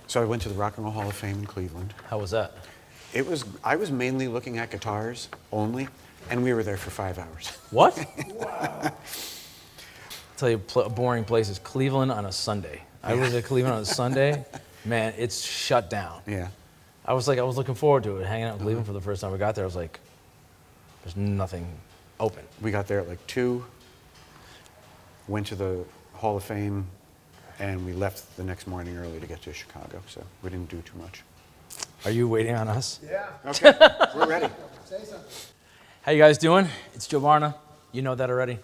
So I went to the Rock and Roll Hall of Fame in Cleveland. How was that? I was mainly looking at guitars only, and we were there for 5 hours. What? Wow. I'll tell you, a boring place is Cleveland on a Sunday. I was at Cleveland on a Sunday. Man, it's shut down. Yeah. I was looking forward to it, hanging out in Cleveland for the first time we got there. I was like, there's nothing open. We got there at like 2, went to the Hall of Fame, and we left the next morning early to get to Chicago, so we didn't do too much. Are you waiting on us? Yeah. Okay, we're ready. Say something. How you guys doing? It's Joe Barna. You know that already.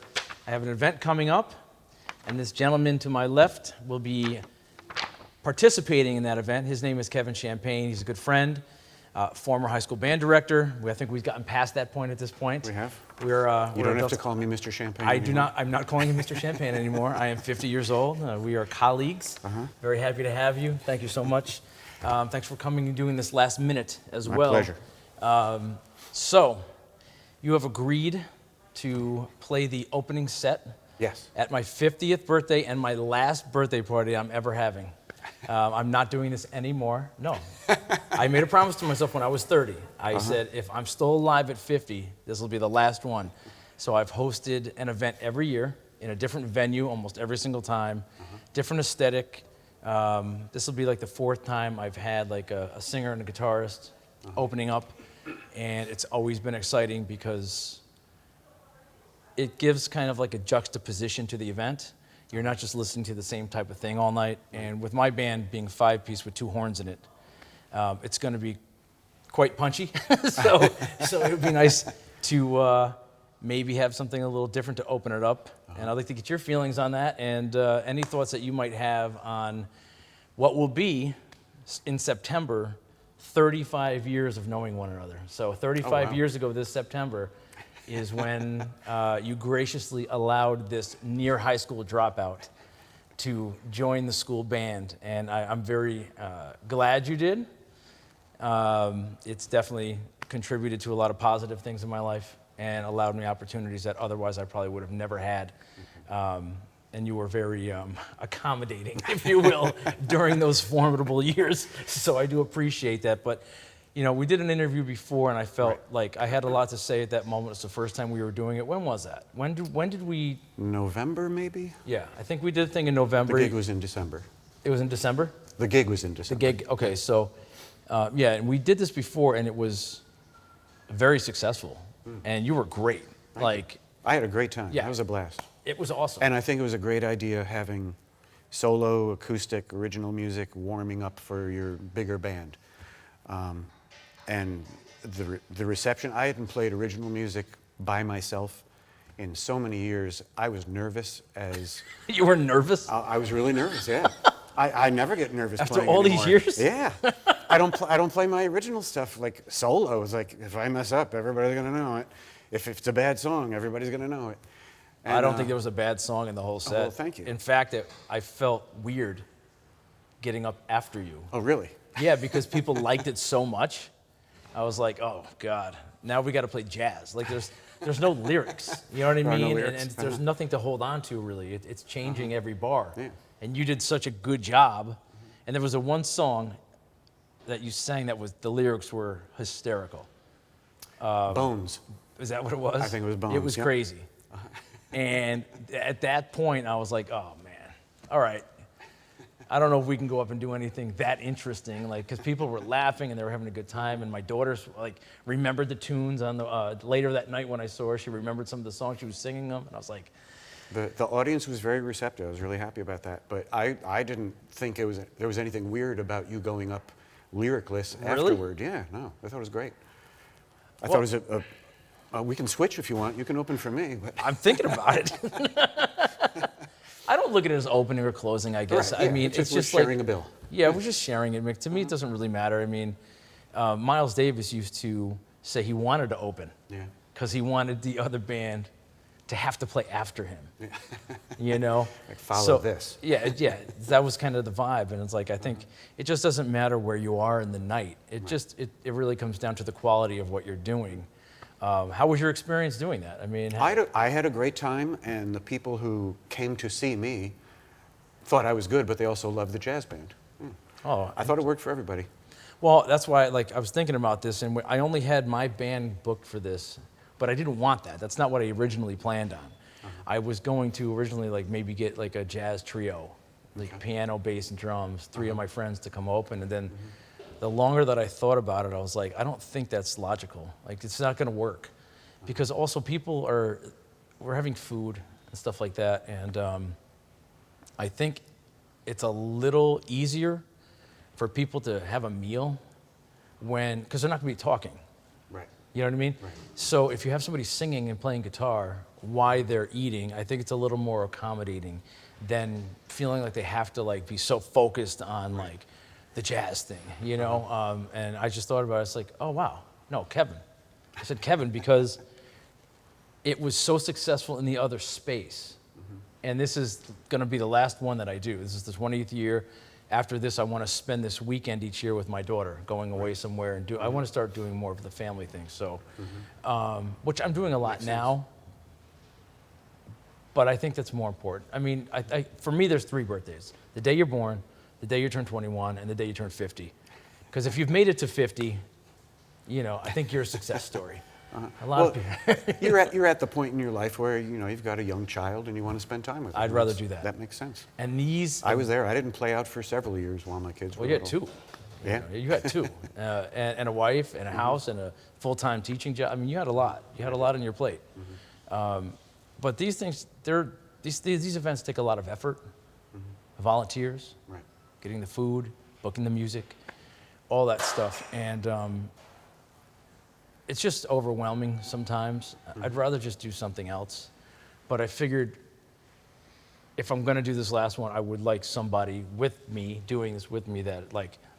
I have an event coming up, and this gentleman to my left will be participating in that event. His name is Kevin Champagne. He's a good friend, former high school band director. I think we've gotten past that point at this point. We have? You don't have to call me Mr. Champagne I anymore. do not. I'm not calling him Mr. Champagne anymore. I am 50 years old. We are colleagues. Very happy to have you. Thank you so much. Thanks for coming and doing this last minute as well. My pleasure. So, you have agreed to play the opening set Yes. at my 50th birthday and my last birthday party I'm ever having. I'm not doing this anymore. No. I made a promise to myself when I was 30. I said, if I'm still alive at 50, this will be the last one. So I've hosted an event every year in a different venue almost every single time, different aesthetic. This will be like the 4th time I've had like a singer and a guitarist opening up. And it's always been exciting because it gives kind of like a juxtaposition to the event. You're not just listening to the same type of thing all night. And with my band being 5-piece with 2 horns in it, it's going to be quite punchy. so it would be nice to maybe have something a little different to open it up. And I'd like to get your feelings on that and any thoughts that you might have on what will be, in September, 35 years of knowing one another. So 35 years ago this September is when you graciously allowed this near high school dropout to join the school band. And I'm very glad you did. It's definitely contributed to a lot of positive things in my life and allowed me opportunities that otherwise I probably would have never had. And you were very accommodating, if you will, during those formidable years. So I do appreciate that. But you know, we did an interview before, and I felt like I had a lot to say at that moment. It's the first time we were doing it. When was that? When did we? November, maybe? Yeah, I think we did a thing in November. The gig was in December. It was in December? The gig was in December. The gig, okay, so, yeah, and we did this before, and it was very successful, and you were great. I had a great time. Yeah. That was a blast. It was awesome. And I think it was a great idea having solo, acoustic, original music warming up for your bigger band. And the reception, I hadn't played original music by myself in so many years. I was nervous as... You were nervous? I was really nervous, yeah. I never get nervous After playing all anymore. these years? Yeah. I don't play my original stuff like solo. It's like, if I mess up, everybody's gonna know it. If it's a bad song, everybody's gonna know it. And, I don't think there was a bad song in the whole set. well, thank you. In fact, I felt weird getting up after you. Oh, really? Yeah, because people liked it so much. I was like, oh God, now we got to play jazz. Like there's no lyrics, you know what I There are no mean? lyrics. And there's nothing to hold on to really. It's changing every bar. Yeah. And you did such a good job. And there was a one song that you sang that the lyrics were hysterical. Bones. Is that what it was? I think it was Bones, It was yep. crazy. And at that point, I was like, oh man, all right. I don't know if we can go up and do anything that interesting, like, because people were laughing and they were having a good time, and my daughters like remembered the tunes on the later that night when I saw her. She remembered some of the songs, she was singing them, and I was like, The audience was very receptive. I was really happy about that. But I didn't think there was anything weird about you going up lyricless afterward. Yeah, no, I thought it was great. I thought it was we can switch if you want. You can open for me. But. I'm thinking about it. I don't look at it as opening or closing, I guess. Right, yeah, I mean, it's just sharing like, a bill. Yeah, we're just sharing it. To me, it doesn't really matter. I mean, Miles Davis used to say he wanted to open because he wanted the other band to have to play after him. Yeah. You know? Like follow this. Yeah, that was kind of the vibe. And it's like, I think it just doesn't matter where you are in the night. It really comes down to the quality of what you're doing. How was your experience doing that? I mean, I had a great time, and the people who came to see me thought I was good, but they also loved the jazz band. Oh, I thought it worked for everybody. well, that's why I was thinking about this, and I only had my band booked for this, but I didn't want that. That's not what I originally planned on. I was going to originally maybe get a jazz trio, piano, bass, and drums, 3 of my friends to come open, and then the longer that I thought about it, I was like, I don't think that's logical. It's not going to work, because also we're having food and stuff like that, and I think it's a little easier for people to have a meal because they're not going to be talking. Right. You know what I mean? Right. So if you have somebody singing and playing guitar while they're eating, I think it's a little more accommodating than feeling like they have to be so focused on the jazz thing, you know? And I just thought about it. It's like, oh wow, no, Kevin. I said Kevin because it was so successful in the other space. And this is going to be the last one that I do. This is the 20th year. After this, I want to spend this weekend each year with my daughter, going away somewhere and I want to start doing more of the family thing. So, which I'm doing a lot now, but I think that's more important. I mean, for me, there's 3 birthdays: the day you're born, the day you turn 21, and the day you turn 50. Because if you've made it to 50, I think you're a success story. A lot of people. you're at the point in your life where you've got a young child and you want to spend time with them. I'd rather do that. That makes sense. And I was there. I didn't play out for several years while my kids were Well, you had little. 2. Yeah. You had 2, and a wife, and a house, and a full-time teaching job. I mean, you had a lot. You had a lot on your plate. But these things, these events take a lot of effort, volunteers, Right. getting the food, booking the music, all that stuff, and it's just overwhelming sometimes. I'd rather just do something else. But I figured if I'm going to do this last one, I would like somebody with me, doing this with me that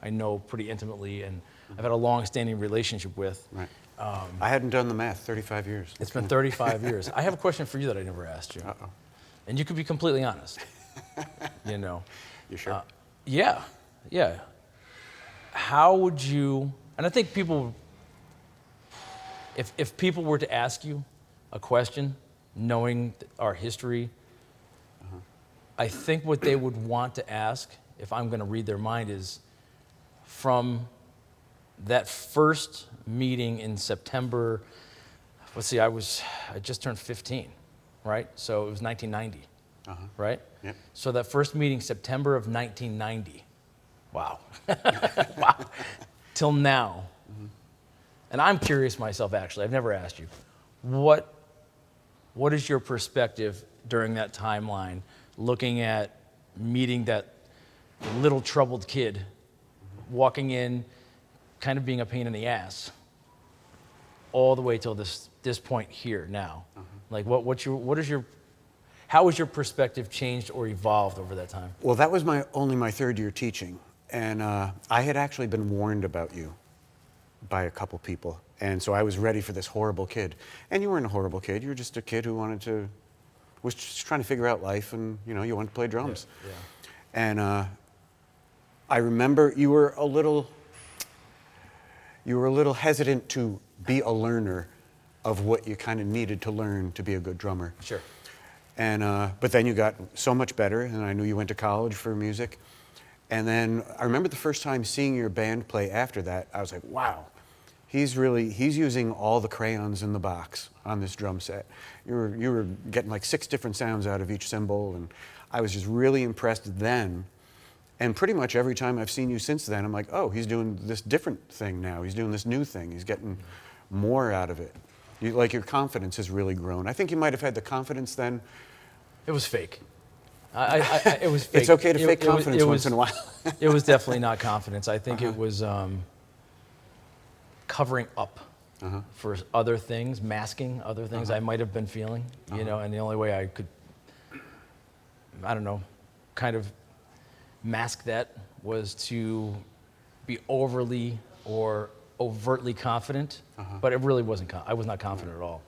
I know pretty intimately and I've had a long-standing relationship with. Right. I hadn't done the math. 35 years. It's been 35 years. I have a question for you that I never asked you. Uh-oh. And you could be completely honest. You sure? Yeah. How would you, and I think people, if people were to ask you a question, knowing our history, I think what they would want to ask, if I'm going to read their mind, is from that first meeting in September. Let's see, I just turned 15, right? So it was 1990, right? Yep. So that first meeting, September of 1990. Wow. Wow. Till now. And I'm curious myself, actually. I've never asked you. What is your perspective during that timeline, looking at meeting that little troubled kid, walking in, kind of being a pain in the ass, all the way till this point here now? How has your perspective changed or evolved over that time? Well, that was only my 3rd year teaching, and I had actually been warned about you by a couple people, and so I was ready for this horrible kid. And you weren't a horrible kid. You were just a kid who was just trying to figure out life, and you wanted to play drums. Yeah. And I remember you were a little hesitant to be a learner of what you kind of needed to learn to be a good drummer. Sure. And but then you got so much better, and I knew you went to college for music. And then I remember the first time seeing your band play after that, I was like, wow, he's using all the crayons in the box on this drum set. You were getting 6 different sounds out of each cymbal, and I was just really impressed then. And pretty much every time I've seen you since then, I'm like, oh, he's doing this different thing now. He's doing this new thing. He's getting more out of it. Your confidence has really grown. I think you might have had the confidence then. It was fake. It was fake. It's okay to fake confidence once in a while. It was definitely not confidence. I think it was covering up for other things, masking other things I might have been feeling, and the only way I could, kind of mask that was to be overly or overtly confident, but it really wasn't. I was not confident at all.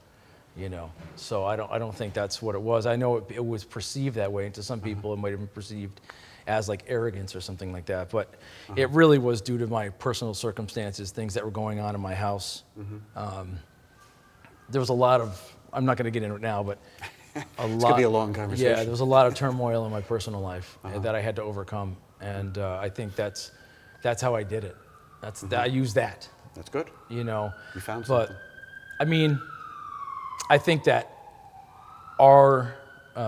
So I don't think that's what it was. I know it was perceived that way, and to some people it might have been perceived as arrogance or something like that. But it really was due to my personal circumstances, things that were going on in my house. There was a lot of, I'm not going to get into it now, but it's going to be a long conversation. Yeah, there was a lot of turmoil in my personal life that I had to overcome, and I think that's that's how I did it. I used that, That's good. you know. You found But something. I mean, I think that our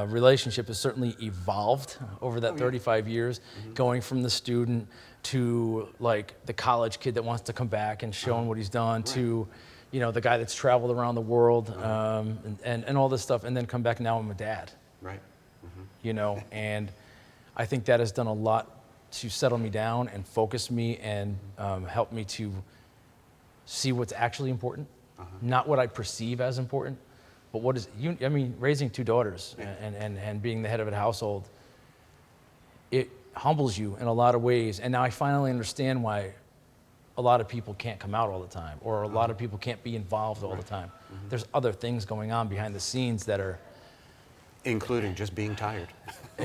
relationship has certainly evolved over that 35 years, going from the student to like the college kid that wants to come back and showing what he's done to, you know, the guy that's traveled around the world and all this stuff, and then come back. Now I'm a dad, Right. you know, and I think that has done a lot to settle me down and focus me and help me to see what's actually important, not what I perceive as important, but what is, I mean, raising 2 daughters and being the head of a household, it humbles you in a lot of ways. And now I finally understand why a lot of people can't come out all the time, or a lot of people can't be involved all the time. There's other things going on behind the scenes that are, Including just being tired.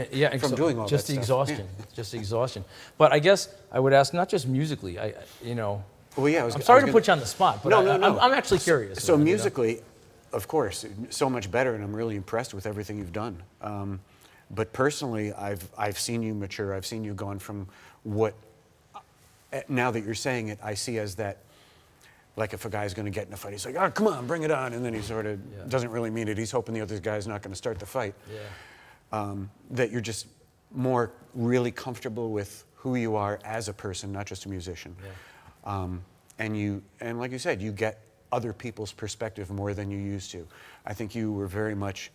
yeah, From doing all just that the stuff. exhaustion, just the exhaustion. But I guess I would ask, not just musically, you know, Well, yeah, I'm sorry to put you on the spot, but No. I'm actually curious. So about it, you know? musically, of course, so much better, and I'm really impressed with everything you've done. But personally, I've seen you mature. I've seen you gone from what, now that you're saying it, I see as that, like if a guy's going to get in a fight, he's like, oh, come on, bring it on. And then he sort of doesn't really mean it. He's hoping the other guy's not going to start the fight. Yeah. That you're just more really comfortable with who you are as a person, not just a musician. Yeah. And like you said, you get other people's perspective more than you used to. I think you were very much,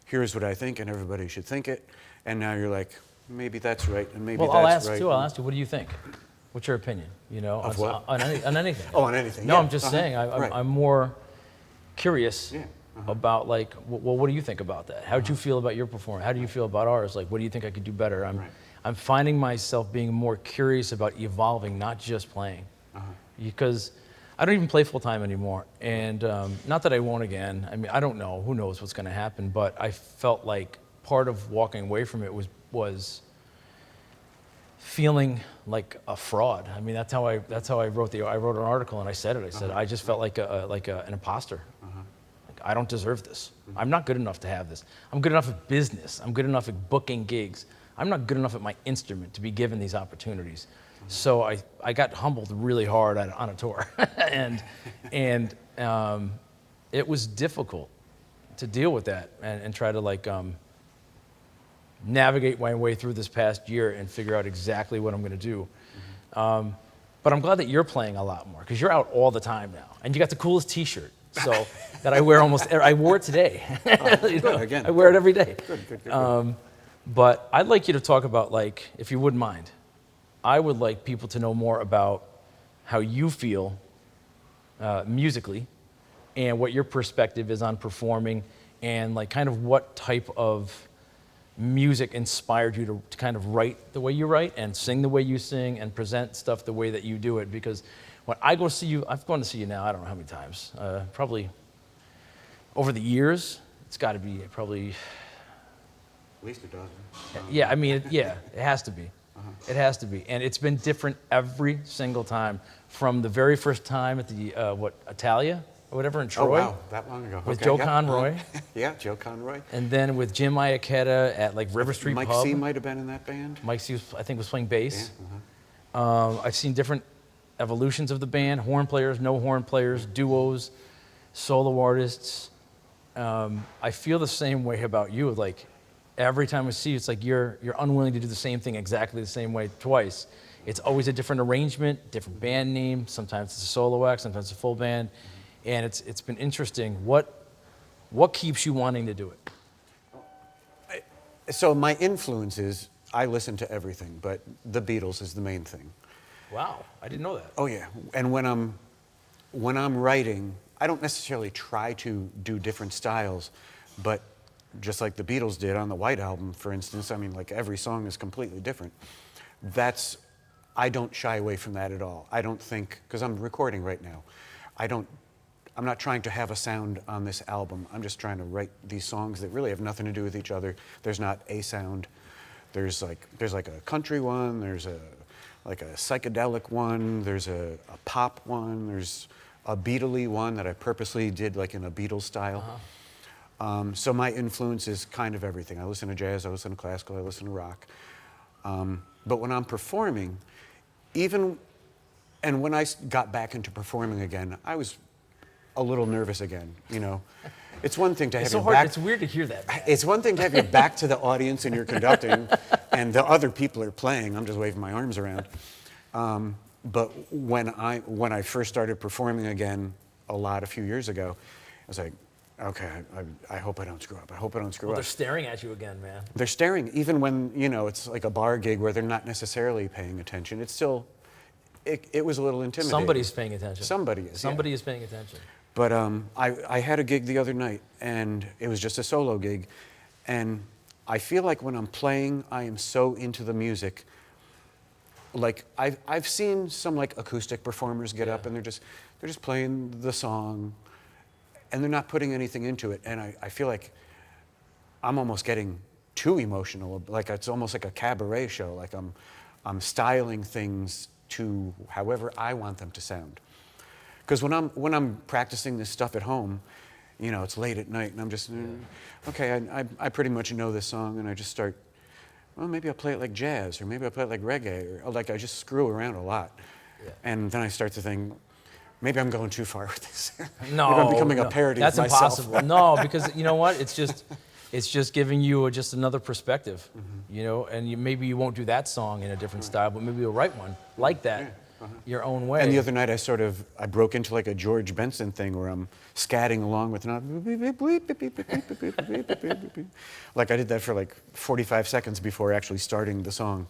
here's what I think, and everybody should think it. And now you're like, maybe that's right, and maybe Well, that's right. I'll ask you, what do you think? What's your opinion? You know, Of what? on anything. Oh, on anything. No, yeah. I'm just saying. Right. I'm more curious Yeah. about like, well, what do you think about that? How do you feel about your performance? How do you feel about ours? Like, what do you think I could do better? I'm finding myself being more curious about evolving, not just playing, because I don't even play full time anymore. And not that I won't again. I mean, I don't know. Who knows what's going to happen? But I felt like part of walking away from it was feeling like a fraud. I mean, that's how I wrote I wrote an article and I said it. I said I just felt like an imposter. Like, I don't deserve this. I'm not good enough to have this. I'm good enough at business. I'm good enough at booking gigs. I'm not good enough at my instrument to be given these opportunities. So I got humbled really hard on a tour, and it was difficult to deal with that and try to like navigate my way through this past year and figure out exactly what I'm going to do. But I'm glad that you're playing a lot more, because you're out all the time now, and you got the coolest T-shirt. So that I wear I wore it today. You know, again. I wear it every day. Good. But I'd like you to talk about, like, if you wouldn't mind, I would like people to know more about how you feel musically and what your perspective is on performing, and like kind of what type of music inspired you to kind of write the way you write and sing the way you sing and present stuff the way that you do it. Because when I go see you, I've gone to see you now, I don't know how many times, probably over the years, it's got to be probably... At least a dozen. Yeah, I mean, it has to be. It has to be. And it's been different every single time, from the very first time at the, Italia or whatever in Troy. Oh, wow, that long ago. With Okay, Joe yeah. Conroy. Yeah, Joe Conroy. And then with Jim Iacchetta at like River Street Mike Pub. C. might have been in that band. Mike C. I think was playing bass. Yeah, I've seen different evolutions of the band, horn players, no horn players, duos, solo artists. I feel the same way about you. Like, every time I see you, it's like you're unwilling to do the same thing exactly the same way twice. It's always a different arrangement, different band name. Sometimes it's a solo act, sometimes it's a full band. And it's been interesting. What keeps you wanting to do it? So my influences, I listen to everything, but the Beatles is the main thing. Wow, I didn't know that. Oh yeah, and when I'm writing, I don't necessarily try to do different styles, but just like the Beatles did on the White Album, for instance, I mean, like every song is completely different. I don't shy away from that at all. I don't think, because I'm recording right now, I'm not trying to have a sound on this album. I'm just trying to write these songs that really have nothing to do with each other. There's not a sound. There's like a country one, there's like a psychedelic one, there's a pop one, there's a Beatle-y one that I purposely did like in a Beatles style. So my influence is kind of everything. I listen to jazz, I listen to classical, I listen to rock. But when I'm performing, even, and when I got back into performing again, I was a little nervous again, you know. It's one thing to have It's so your hard. back. It's weird to hear that. Man. It's one thing to have your back to the audience and you're conducting, and the other people are playing. I'm just waving my arms around. But when I first started performing again a few years ago, I was like, okay, I hope I don't screw up. I hope I don't screw Well, up. they're staring at you again, man. They're staring, even when, you know, it's like a bar gig where they're not necessarily paying attention. It's still, it was a little intimidating. Somebody's paying attention. Somebody is. Somebody is paying attention. But I had a gig the other night, and it was just a solo gig. And I feel like when I'm playing, I am so into the music. Like, I've seen some like acoustic performers get up and they're just playing the song, and they're not putting anything into it. And I feel like I'm almost getting too emotional. Like it's almost like a cabaret show. Like I'm styling things to however I want them to sound. Because when I'm practicing this stuff at home, you know, it's late at night and I'm just, okay, I pretty much know this song, and I just start, well, maybe I'll play it like jazz, or maybe I'll play it like reggae, or like I just screw around a lot. Yeah. And then I start to think, maybe I'm going too far with this. No, maybe I'm becoming a parody that's of myself. impossible. No, because you know what? It's just giving you just another perspective, you know, and maybe you won't do that song in a different style, but maybe you'll write one like that. Your own way. And the other night I broke into like a George Benson thing where I'm scatting along with like I did that for like 45 seconds before actually starting the song.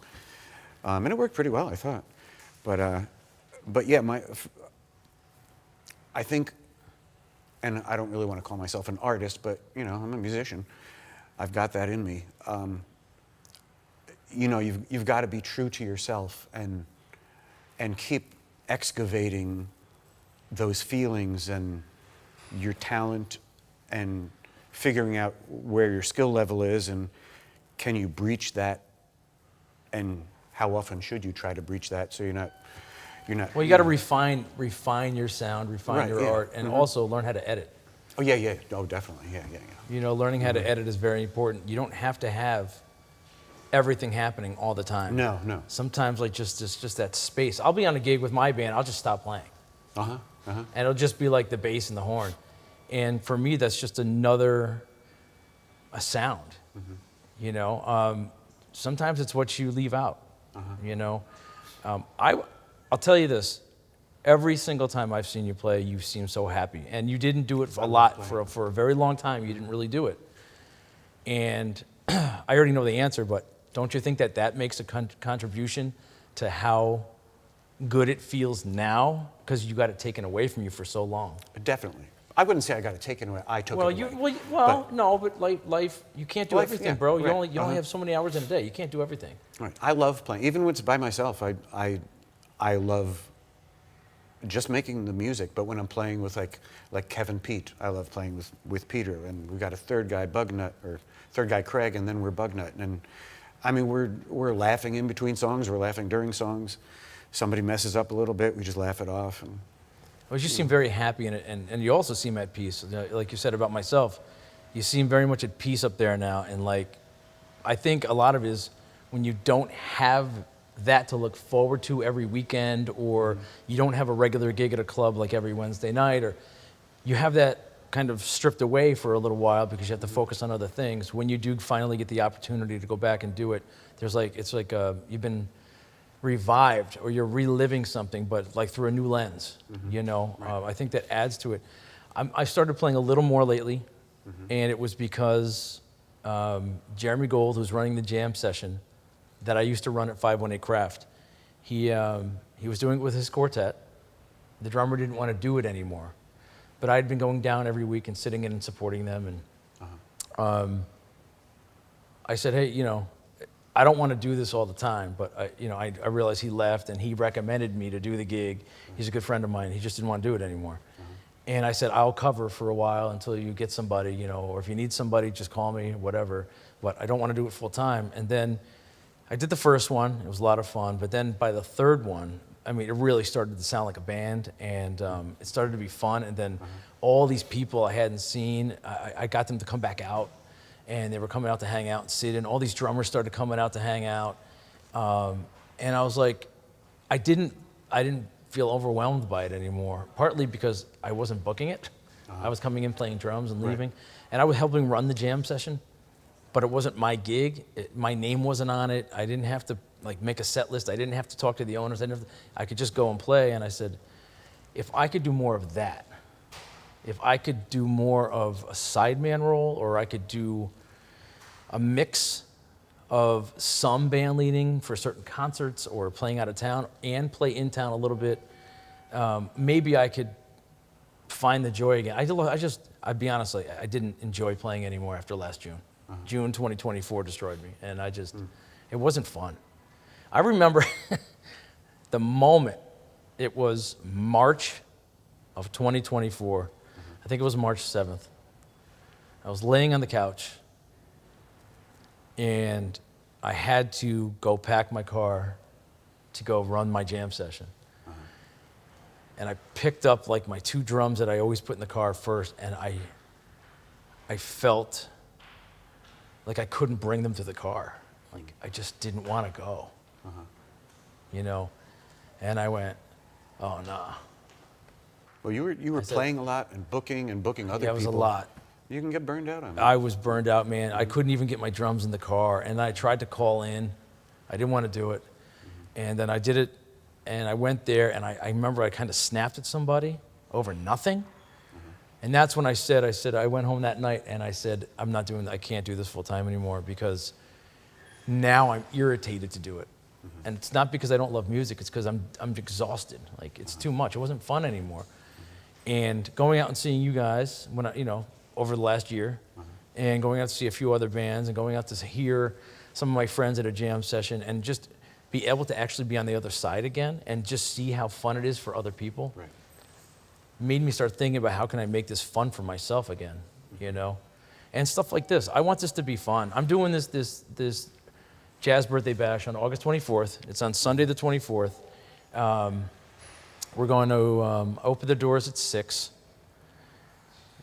And it worked pretty well, I thought. But yeah, I think, and I don't really want to call myself an artist, but you know, I'm a musician. I've got that in me. You know, you've got to be true to yourself and keep excavating those feelings and your talent and figuring out where your skill level is and can you breach that, and how often should you try to breach that so you're not. Well, you got to refine your sound, refine your art, and also learn how to edit. Oh yeah. Oh, definitely. Yeah. You know, learning how to edit is very important. You don't have to have everything happening all the time. No. Sometimes like just that space. I'll be on a gig with my band, I'll just stop playing. And it'll just be like the bass and the horn. And for me, that's just a sound. You know, sometimes it's what you leave out. You know, I'll tell you this. Every single time I've seen you play, you seem so happy. And you didn't do it a lot for a very long time. You didn't really do it. And I already know the answer, but don't you think that makes a contribution to how good it feels now? Because you got it taken away from you for so long. Definitely. I wouldn't say I got it taken away. I took it away. But life, you can't do everything, bro. You right. only have so many hours in a day. You can't do everything. Right. I love playing. Even when it's by myself, I love just making the music. But when I'm playing with like Kevin Pete, I love playing with Peter. And we've got a third guy, Craig, and then we're Bugnut. And I mean, we're laughing in between songs. We're laughing during songs. Somebody messes up a little bit, we just laugh it off. And, well, you seem very happy, and you also seem at peace. Like you said about myself, you seem very much at peace up there now. And like, I think a lot of it is when you don't have that to look forward to every weekend, or you don't have a regular gig at a club like every Wednesday night, or you have that kind of stripped away for a little while because you have to focus on other things. When you do finally get the opportunity to go back and do it, it's like you've been revived, or you're reliving something, but like through a new lens. You know, right. I think that adds to it. I started playing a little more lately, and it was because Jeremy Gold, who's running the jam session that I used to run at 518 Craft, he was doing it with his quartet. The drummer didn't want to do it anymore. But I'd been going down every week and sitting in and supporting them. And I said, hey, you know, I don't want to do this all the time, but I realized he left and he recommended me to do the gig. He's a good friend of mine. He just didn't want to do it anymore. And I said, I'll cover for a while until you get somebody, you know, or if you need somebody, just call me, whatever. But I don't want to do it full time. And then I did the first one. It was a lot of fun. But then by the third one, I mean, it really started to sound like a band, and it started to be fun. And then all these people I hadn't seen, I got them to come back out, and they were coming out to hang out and sit in. All these drummers started coming out to hang out. And I was like, I didn't feel overwhelmed by it anymore, partly because I wasn't booking it. I was coming in playing drums and leaving, and I was helping run the jam session, but it wasn't my gig. My name wasn't on it. I didn't have to like make a set list. I didn't have to talk to the owners. I could just go and play, and I said, if I could do more of that, if I could do more of a sideman role, or I could do a mix of some band leading for certain concerts or playing out of town and play in town a little bit, maybe I could find the joy again. I'd be honest, I didn't enjoy playing anymore after last June. June 2024 destroyed me, and it wasn't fun. I remember the moment, it was March of 2024. I think it was March 7th. I was laying on the couch, and I had to go pack my car to go run my jam session. And I picked up like my 2 drums that I always put in the car first, and I felt like I couldn't bring them to the car. Like I just didn't want to go, you know? And I went, oh, nah. Well, you were playing a lot and booking other people. Yeah, it was a lot. You can get burned out on that. I was burned out, man. I couldn't even get my drums in the car, and I tried to call in. I didn't want to do it. And then I did it, and I went there, and I remember I kind of snapped at somebody over nothing. And that's when I went home that night, and I said, I'm not doing that. I can't do this full time anymore, because now I'm irritated to do it. And it's not because I don't love music, it's because I'm exhausted. Like, it's too much. It wasn't fun anymore. And going out and seeing you guys, over the last year, and going out to see a few other bands, and going out to hear some of my friends at a jam session, and just be able to actually be on the other side again, and just see how fun it is for other people, made me start thinking about how can I make this fun for myself again, you know? And stuff like this. I want this to be fun. I'm doing this Jazz Birthday Bash on August 24th. It's on Sunday the 24th. We're going to open the doors at 6.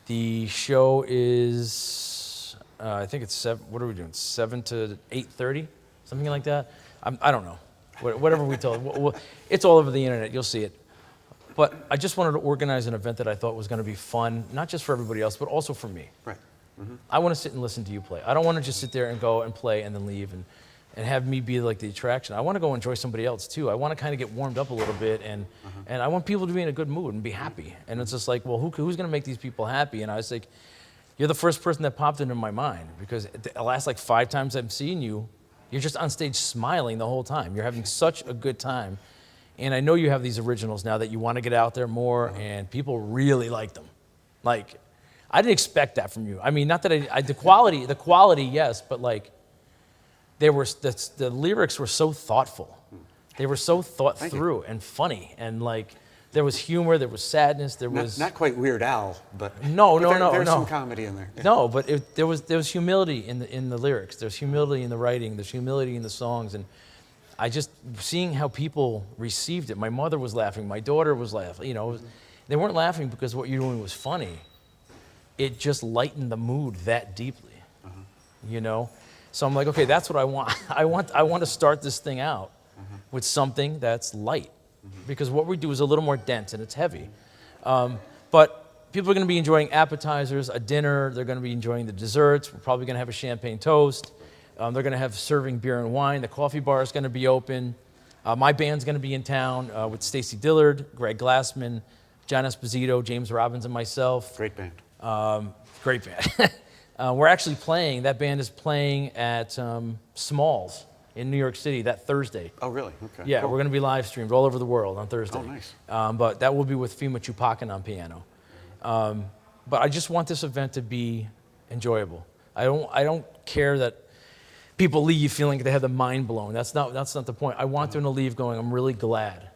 The show is, I think it's 7, what are we doing, 7 to 8:30? Something like that? I don't know. Whatever we tell, it's all over the internet, you'll see it. But I just wanted to organize an event that I thought was going to be fun, not just for everybody else, but also for me. Right. I want to sit and listen to you play. I don't want to just sit there and go and play and then leave and have me be like the attraction. I want to go enjoy somebody else too. I want to kind of get warmed up a little bit, and I want people to be in a good mood and be happy. And it's just like, well, who's going to make these people happy? And I was like, you're the first person that popped into my mind, because the last like 5 times I've seen you, you're just on stage smiling the whole time. You're having such a good time. And I know you have these originals now that you want to get out there more, and people really like them. Like, I didn't expect that from you. I mean, not that the quality, yes, but like, the lyrics were so thoughtful. They were so thought through and funny, and like, there was humor, there was sadness, there was not quite Weird Al, but there's some comedy in there. Yeah. No, but there was humility in the lyrics. There's humility in the writing. There's humility in the songs, and I just seeing how people received it. My mother was laughing. My daughter was laughing. You know, they weren't laughing because what you're doing was funny. It just lightened the mood that deeply. You know, so I'm like, okay, that's what I want. I want to start this thing out with something that's light, because what we do is a little more dense and it's heavy. But people are going to be enjoying appetizers, a dinner. They're going to be enjoying the desserts. We're probably going to have a champagne toast. They're going to have serving beer and wine. The coffee bar is going to be open. My band's going to be in town with Stacy Dillard, Greg Glassman, John Esposito, James Robbins, and myself. Great band. Great band. We're actually playing, that band is playing at Smalls in New York City that Thursday. Oh, really? Okay. Yeah, cool. we're going to be live streamed all over the world on Thursday. Oh, nice. But that will be with Fima Chupacan on piano. But I just want this event to be enjoyable. I don't care that people leave feeling like they have the mind blown. That's not the point. I want them to leave going, I'm really glad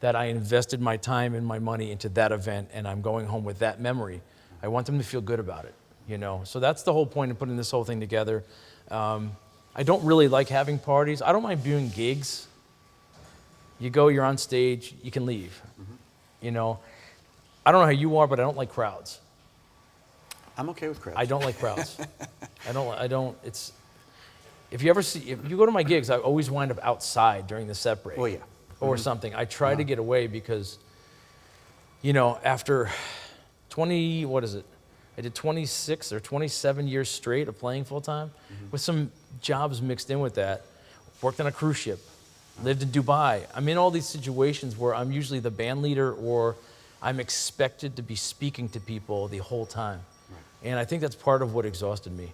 that I invested my time and my money into that event, and I'm going home with that memory. I want them to feel good about it, you know? So that's the whole point of putting this whole thing together. I don't really like having parties. I don't mind doing gigs. You go, you're on stage, you can leave. You know, I don't know how you are, but I don't like crowds. I'm okay with crowds. I don't like crowds. If you go to my gigs, I always wind up outside during the set break. Well, yeah. or something. I try to get away because, you know, after 20, what is it? I did 26 or 27 years straight of playing full time with some jobs mixed in with that. Worked on a cruise ship, lived in Dubai. I'm in all these situations where I'm usually the band leader or I'm expected to be speaking to people the whole time. Right. And I think that's part of what exhausted me.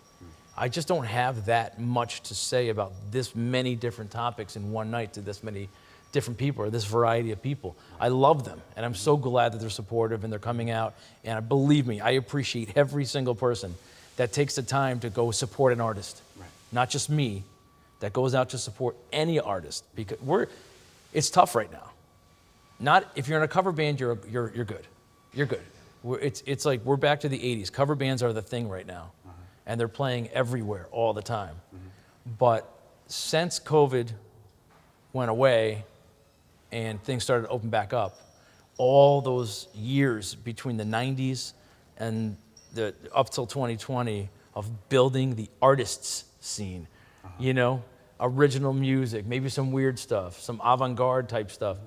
I just don't have that much to say about this many different topics in one night to this many different people or this variety of people. I love them, and I'm so glad that they're supportive and they're coming out. And believe me, I appreciate every single person that takes the time to go support an artist. Right. Not just me, that goes out to support any artist, because it's tough right now. Not if you're in a cover band, you're good. You're good. It's like we're back to the 80s. Cover bands are the thing right now, and they're playing everywhere all the time. But since COVID went away and things started to open back up, all those years between the 90s and up till 2020 of building the artists scene, you know, original music, maybe some weird stuff, some avant-garde type stuff.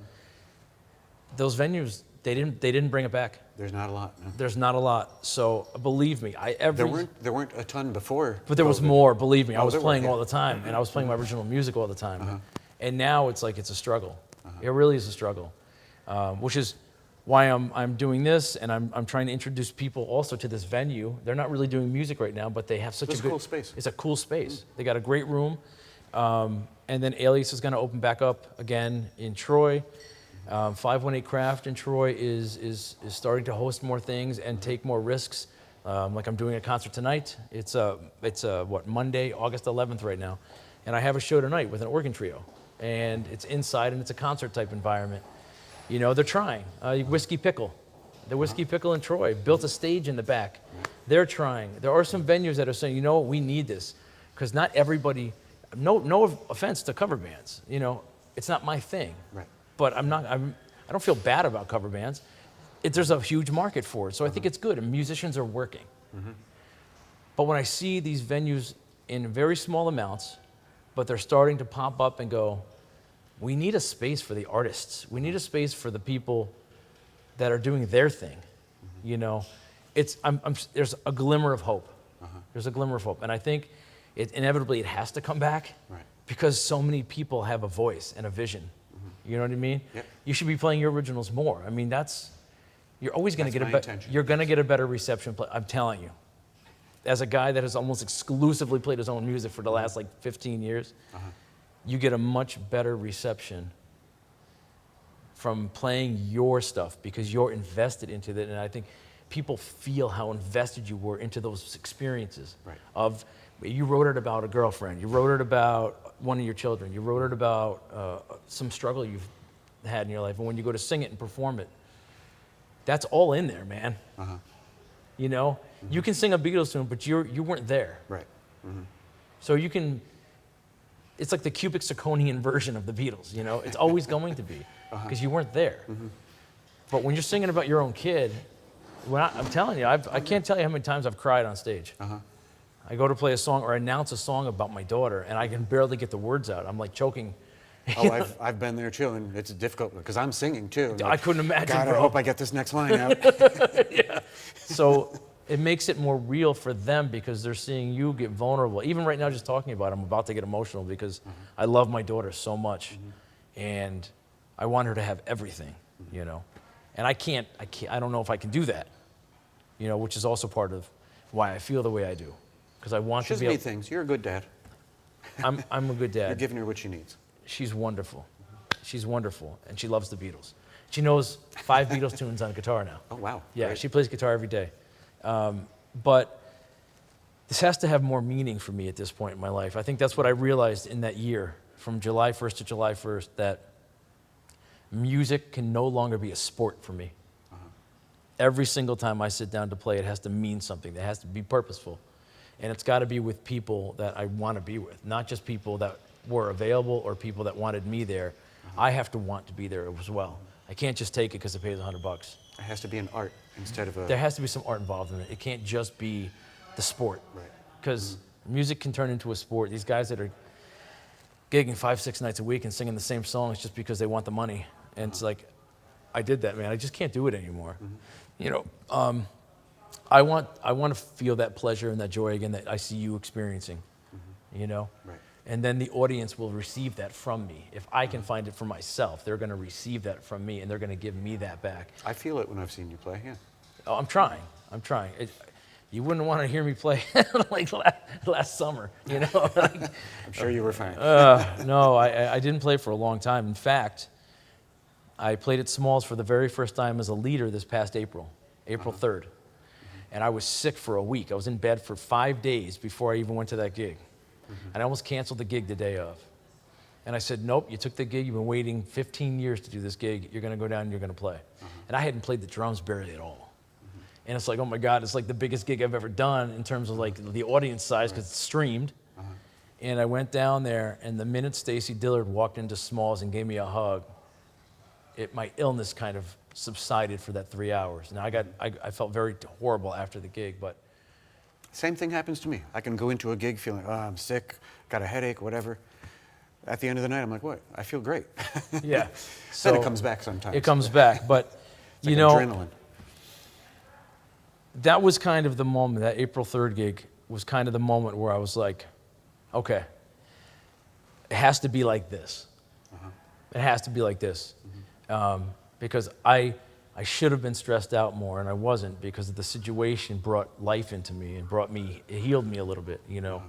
Those venues, they didn't bring it back. There's not a lot. No. There's not a lot. So believe me, there weren't a ton before. But there was more. Believe me, I was playing all the yeah. time, and I was playing my original music all the time. And now it's like it's a struggle. It really is a struggle, which is why I'm doing this, and I'm trying to introduce people also to this venue. They're not really doing music right now, but they have such a good cool space. It's a cool space. They got a great room, and then Alias is going to open back up again in Troy. 518 Craft in Troy is starting to host more things and take more risks. Like I'm doing a concert tonight. It's Monday, August 11th right now, and I have a show tonight with an organ trio, and it's inside and it's a concert type environment. You know, they're trying. Whiskey Pickle, the Whiskey Pickle in Troy built a stage in the back. They're trying. There are some venues that are saying, you know what, we need this, because not everybody. No offense to cover bands. You know, it's not my thing. Right. But I don't feel bad about cover bands. There's a huge market for it, so I think it's good, and musicians are working. But when I see these venues in very small amounts, but they're starting to pop up and go, we need a space for the artists. We need a space for the people that are doing their thing. You know, there's a glimmer of hope. There's a glimmer of hope, and I think inevitably it has to come back, because so many people have a voice and a vision. You know what I mean? Yep. You should be playing your originals more. I mean, you're always going to get a better reception. I'm telling you. As a guy that has almost exclusively played his own music for the last 15 years, you get a much better reception from playing your stuff because you're invested into it. And I think people feel how invested you were into those experiences. Right. You wrote it about a girlfriend. You wrote it about one of your children. You wrote it about some struggle you've had in your life. And when you go to sing it and perform it, that's all in there, man. You know, you can sing a Beatles tune, but you weren't there. Right. So you can. It's like the cubic zirconian version of the Beatles. You know, it's always going to be because you weren't there. But when you're singing about your own kid, I'm telling you, I can't tell you how many times I've cried on stage. I go to play a song or announce a song about my daughter, and I can barely get the words out. I'm like choking. Oh, I've been there too, and it's difficult because I'm singing too. I couldn't imagine. God, bro. I hope I get this next line out. Yeah. So it makes it more real for them because they're seeing you get vulnerable. Even right now, just talking about it, I'm about to get emotional because I love my daughter so much, and I want her to have everything, you know. And I don't know if I can do that, you know, which is also part of why I feel the way I do. Because I want to be able. Things. You're a good dad. I'm a good dad. You're giving her what she needs. She's wonderful. She's wonderful, and she loves the Beatles. She knows 5 Beatles tunes on guitar now. Oh, wow. Yeah, Great. she plays guitar every day. But this has to have more meaning for me at this point in my life. I think that's what I realized in that year, from July 1st to July 1st, that music can no longer be a sport for me. Every single time I sit down to play, it has to mean something. It has to be purposeful. And it's got to be with people that I want to be with, not just people that were available or people that wanted me there. I have to want to be there as well. I can't just take it because it pays $100. It has to be an art instead of a... There has to be some art involved in it. It can't just be the sport. Right. Because music can turn into a sport. These guys that are... gigging 5-6 nights a week and singing the same songs just because they want the money. And it's like, I did that, man. I just can't do it anymore. You know, I want to feel that pleasure and that joy again that I see you experiencing. You know, Right. and then the audience will receive that from me. If I can find it for myself, they're going to receive that from me, and they're going to give me that back. I feel it when I've seen you play. Yeah. Oh, I'm trying. You wouldn't want to hear me play like last summer, you know? Like, I'm sure you were fine. no, I didn't play for a long time. In fact, I played at Smalls for the very first time as a leader this past April 3rd. And I was sick for a week. I was in bed for 5 days before I even went to that gig. And I almost canceled the gig the day of. And I said, nope, you took the gig. You've been waiting 15 years to do this gig. You're going to go down and you're going to play. And I hadn't played the drums barely at all. And it's like, oh my God, it's like the biggest gig I've ever done in terms of like the audience size because it's streamed. And I went down there, and the minute Stacy Dillard walked into Smalls and gave me a hug, my illness kind of subsided for that 3 hours. And I felt very horrible after the gig, but Same thing happens to me. I can go into a gig feeling, oh, I'm sick, got a headache, whatever. At the end of the night, I'm like, what? I feel great. yeah. Then it comes back sometimes. It comes back, but It's you like know, adrenaline. that was kind of the moment. That April 3rd gig was kind of the moment where I was like, okay, it has to be like this. It has to be like this. Because I should have been stressed out more, and I wasn't, because the situation brought life into me and it healed me a little bit, you know.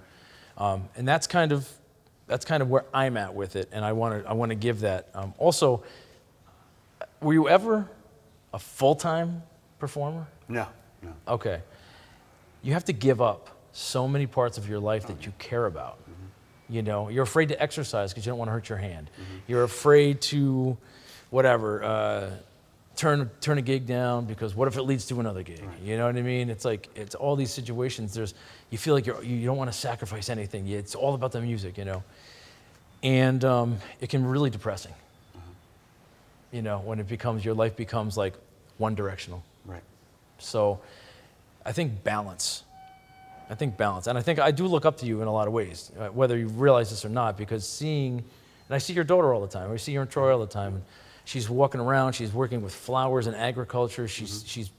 And that's kind of where I'm at with it, and I want to give that. Also, were you ever a full-time performer? No. Okay. You have to give up so many parts of your life that you care about. You know, you're afraid to exercise because you don't want to hurt your hand. You're afraid to, whatever, turn a gig down because what if it leads to another gig? You know what I mean? It's like, it's all these situations. You feel like you don't want to sacrifice anything. It's all about the music, you know. And it can be really depressing. You know, when your life becomes like one directional. Right. So I think balance. And I think I do look up to you in a lot of ways, whether you realize this or not, because and I see your daughter all the time. I see her in Troy all the time. And she's walking around. She's working with flowers and agriculture. She's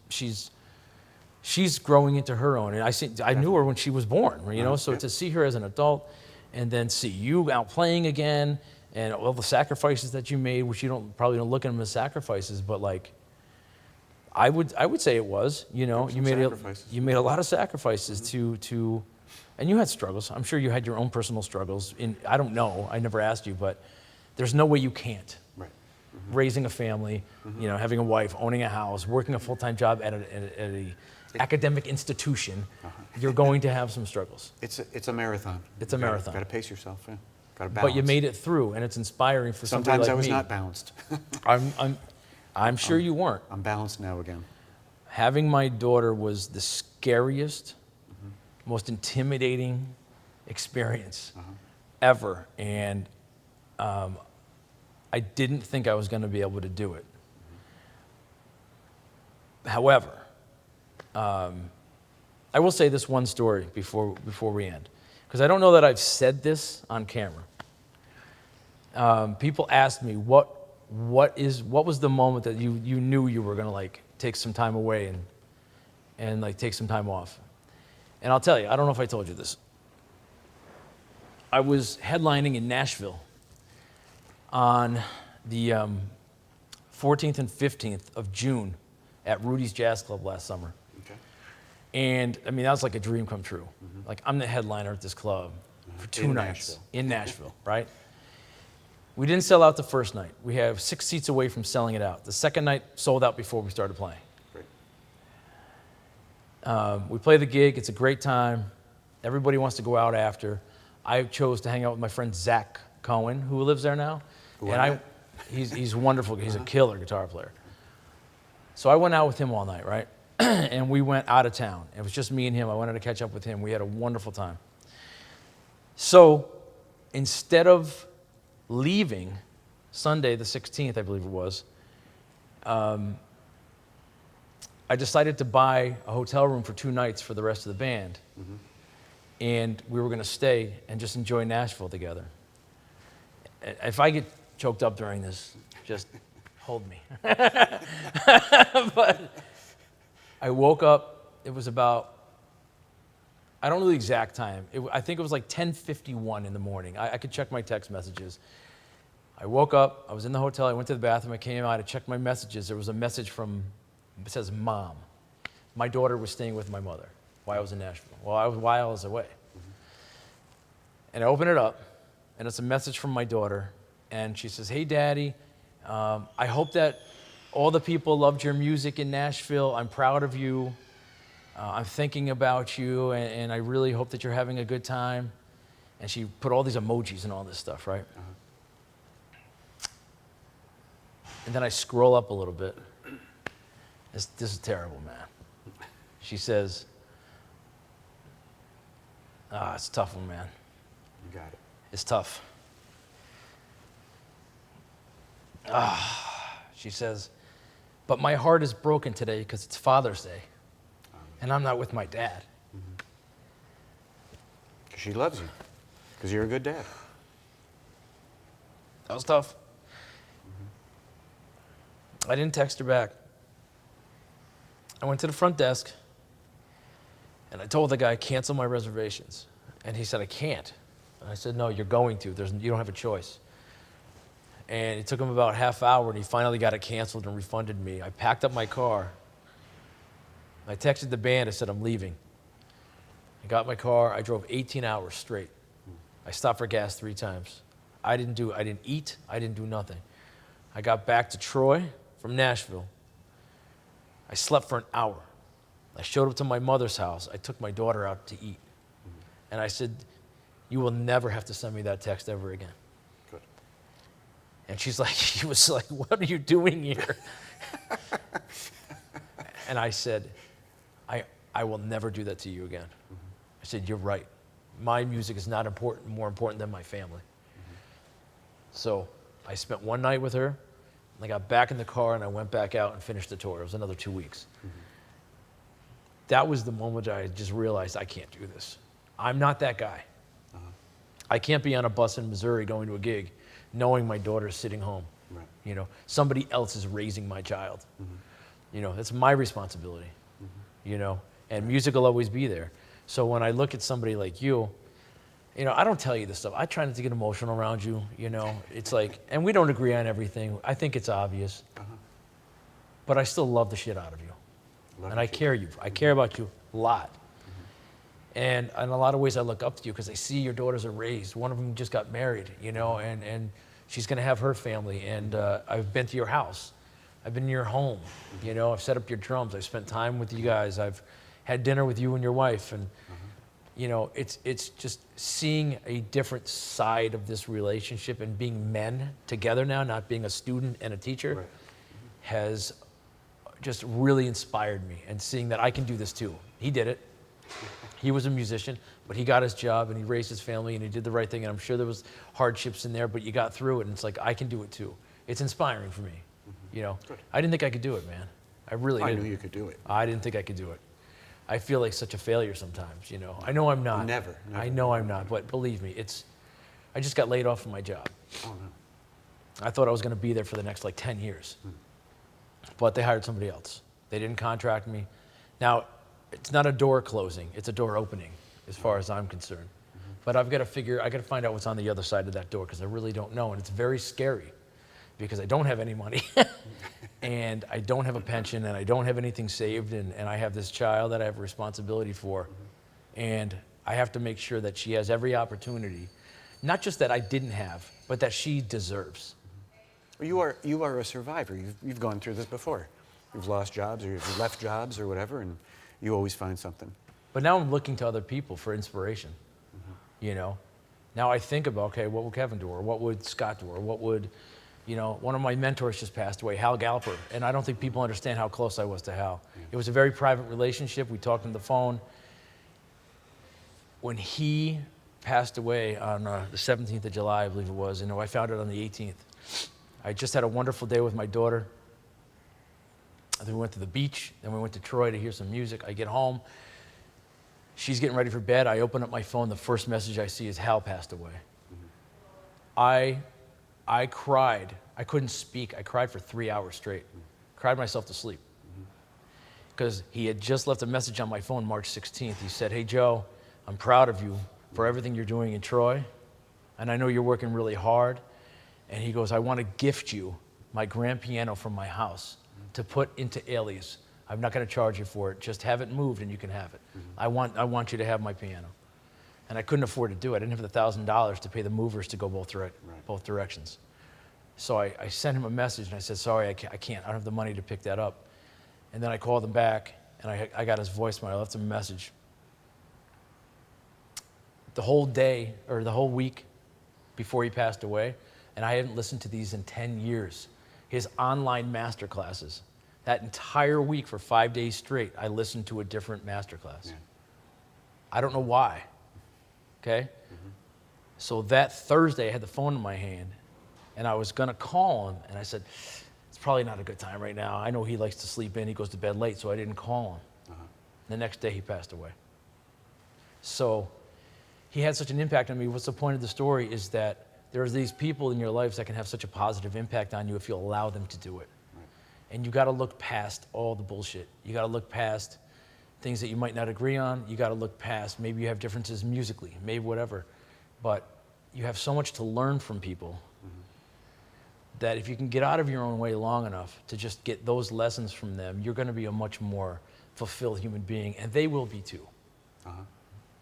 growing into her own. And I knew her when she was born, you know. So to see her as an adult, and then see you out playing again, and all the sacrifices that you made, which you probably don't look at them as sacrifices, but like, I would say it was, you know, you made a lot of sacrifices to, and you had struggles. I'm sure you had your own personal struggles. I don't know. I never asked you, but there's no way you can't. Right. Raising a family, you know, having a wife, owning a house, working a full-time job at a academic institution, you're going to have some struggles. It's a marathon. It's a marathon. Got to pace yourself. Yeah. Got to balance. But you made it through, and it's inspiring for somebody like me. Sometimes I was not balanced. I'm sure you weren't. I'm balanced now again. Having my daughter was the scariest, most intimidating experience ever. And I didn't think I was going to be able to do it. However, I will say this one story before we end, because I don't know that I've said this on camera. People asked me, what was the moment that you knew you were going to like take some time away and like take some time off? And I'll tell you, I don't know if I told you this. I was headlining in Nashville on the 14th and 15th of June at Rudy's Jazz Club last summer. Okay. And I mean, that was like a dream come true. Like, I'm the headliner at this club for 2 nights in Nashville, right? We didn't sell out the first night. We have 6 seats away from selling it out. The second night sold out before we started playing. Great. We play the gig. It's a great time. Everybody wants to go out after. I chose to hang out with my friend Zach Cohen, who lives there now. He's wonderful. He's a killer guitar player. So I went out with him all night, right? And we went out of town. It was just me and him. I wanted to catch up with him. We had a wonderful time. So instead of leaving Sunday the 16th, I believe it was, I decided to buy a hotel room for 2 nights for the rest of the band. And we were going to stay and just enjoy Nashville together. If I get choked up during this, just hold me. But I woke up, it was about, I don't know the exact time. I think it was like 10:51 in the morning. I could check my text messages. I woke up, I was in the hotel, I went to the bathroom, I came out, I checked my messages. There was a message from, it says, Mom. My daughter was staying with my mother while I was in Nashville, while I was away. And I open it up, and it's a message from my daughter, and she says, hey, Daddy, I hope that all the people loved your music in Nashville. I'm proud of you. I'm thinking about you, and I really hope that you're having a good time. And she put all these emojis and all this stuff, right? And then I scroll up a little bit. This is terrible, man. She says, it's a tough one, man. You got it. It's tough. She says, but my heart is broken today because it's Father's Day, and I'm not with my dad. Because she loves you. Because you're a good dad. That was tough. I didn't text her back. I went to the front desk, and I told the guy, cancel my reservations. And he said, I can't. And I said, no, you're going to. You don't have a choice. And it took him about a half hour, and he finally got it canceled and refunded me. I packed up my car. I texted the band. I said, I'm leaving. I got my car. I drove 18 hours straight. I stopped for gas 3 times. I didn't eat. I didn't do nothing. I got back to Troy from Nashville. I slept for an hour. I showed up to my mother's house. I took my daughter out to eat. And I said, you will never have to send me that text ever again. Good. And she was like, what are you doing here? And I said, I will never do that to you again. I said, you're right. My music is not more important than my family. So I spent one night with her. I got back in the car, and I went back out and finished the tour. It was another 2 weeks. That was the moment I just realized I can't do this. I'm not that guy. I can't be on a bus in Missouri going to a gig knowing my daughter's sitting home. Right. You know, somebody else is raising my child. You know, that's my responsibility. You know, and music will always be there. So when I look at somebody like you, you know, I don't tell you this stuff. I try not to get emotional around you, you know. It's like, and we don't agree on everything. I think it's obvious. But I still love the shit out of you. And I care about you a lot. And in a lot of ways I look up to you because I see your daughters are raised. One of them just got married, you know, and she's going to have her family. And I've been to your house. I've been in your home. You know, I've set up your drums. I've spent time with you guys. I've had dinner with you and your wife. And you know, it's just seeing a different side of this relationship and being men together now, not being a student and a teacher, has just really inspired me. And seeing that I can do this too. He did it. He was a musician, but he got his job and he raised his family and he did the right thing. And I'm sure there was hardships in there, but you got through it. And it's like, I can do it too. It's inspiring for me. You know, Good. I didn't think I could do it, man. I really didn't. I knew you could do it. I didn't think I could do it. I feel like such a failure sometimes, you know. I know I'm not. Never. I know I'm not, but believe me, I just got laid off from my job. Oh, no. I thought I was going to be there for the next like 10 years. But they hired somebody else. They didn't contract me. Now, it's not a door closing, it's a door opening as far as I'm concerned. But I got to find out what's on the other side of that door because I really don't know. And it's very scary because I don't have any money. And I don't have a pension, and I don't have anything saved, and I have this child that I have a responsibility for. And I have to make sure that she has every opportunity, not just that I didn't have, but that she deserves. You are a survivor. You've gone through this before. You've lost jobs, or you've left jobs, or whatever, and you always find something. But now I'm looking to other people for inspiration. You know, now I think about, okay, what would Kevin do, or what would Scott do, or what would, you know, one of my mentors just passed away, Hal Galper, and I don't think people understand how close I was to Hal. It was a very private relationship. We talked on the phone. When he passed away on the 17th of July, I believe it was, and I found it on the 18th. I just had a wonderful day with my daughter. Then we went to the beach, then we went to Troy to hear some music. I get home. She's getting ready for bed. I open up my phone. The first message I see is Hal passed away. I I cried. I couldn't speak. I cried for 3 hours straight. Cried myself to sleep. Because he had just left a message on my phone March 16th. He said, "Hey, Joe, I'm proud of you for everything you're doing in Troy. And I know you're working really hard." And he goes, "I want to gift you my grand piano from my house to put into Alias. I'm not going to charge you for it. Just have it moved and you can have it. I want you to have my piano." And I couldn't afford to do it. I didn't have the $1,000 to pay the movers to go both directions. So I sent him a message and I said, "Sorry, I can't. I don't have the money to pick that up." And then I called him back and I got his voicemail. I left him a message. The whole day or the whole week before he passed away, and I hadn't listened to these in 10 years, his online master classes. That entire week for 5 days straight, I listened to a different master class. Yeah. I don't know why, okay? So that Thursday, I had the phone in my hand, and I was gonna call him, and I said, "It's probably not a good time right now. I know he likes to sleep in, he goes to bed late," so I didn't call him. The next day, he passed away. So he had such an impact on me. What's the point of the story is that there's these people in your lives that can have such a positive impact on you if you allow them to do it. And you got to look past all the bullshit. You got to look past things that you might not agree on. You got to look past, maybe you have differences musically, maybe whatever. But you have so much to learn from people that if you can get out of your own way long enough to just get those lessons from them, you're going to be a much more fulfilled human being, and they will be too.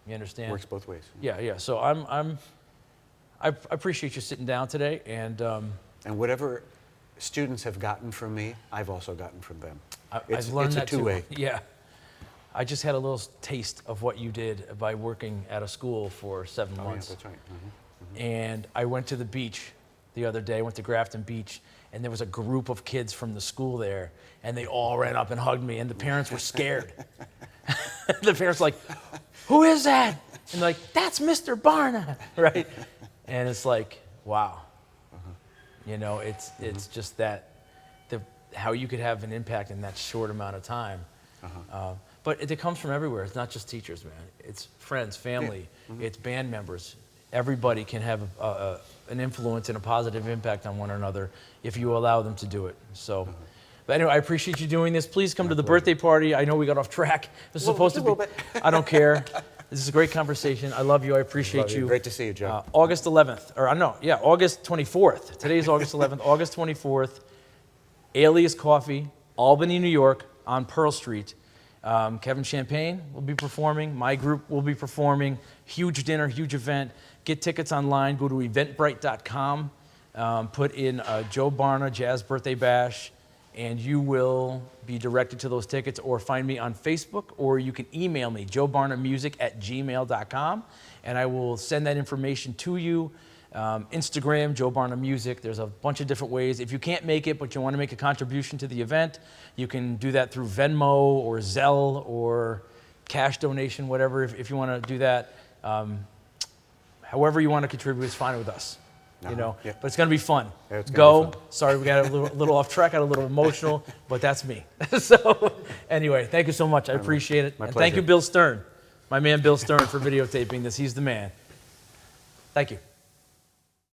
You understand? Works both ways. Yeah. So I appreciate you sitting down today, and whatever students have gotten from me, I've also gotten from them. I've learned that it's a two-way. too. Yeah. I just had a little taste of what you did by working at a school for 7 months. Yeah, that's right. And I went to the beach the other day, went to Grafton Beach, and there was a group of kids from the school there, and they all ran up and hugged me, and the parents were scared. The parents were like, "Who is that?" And they're like, "That's Mr. Barna," right? And it's like, wow. You know, it's just that, how you could have an impact in that short amount of time. But it comes from everywhere. It's not just teachers, man. It's friends, family, it's band members. Everybody can have an influence and a positive impact on one another if you allow them to do it. So, but anyway, I appreciate you doing this. Please come to the birthday party. I know we got off track. This is supposed to be. I don't care. This is a great conversation. I love you. I appreciate you. Great to see you, Joe. August 11th, August 24th. Today's August 11th. August 24th, Alias Coffee, Albany, New York, on Pearl Street. Kevin Champagne will be performing. My group will be performing. Huge dinner, huge event. Get tickets online. Go to eventbrite.com. Put in Joe Barna Jazz Birthday Bash, and you will be directed to those tickets, or find me on Facebook, or you can email me, joebarnamusic@gmail.com, and I will send that information to you. Instagram, Joe Barna Music. There's a bunch of different ways. If you can't make it, but you want to make a contribution to the event, you can do that through Venmo or Zelle or cash donation, whatever, if you want to do that. However you want to contribute is fine with us. You know, but it's going to be fun. Yeah, it's Go. be fun. Sorry, we got a little off track, got a little emotional, but that's me. So anyway, thank you so much. I appreciate it. And thank you, Bill Stern, my man Bill Stern, for videotaping this. He's the man. Thank you.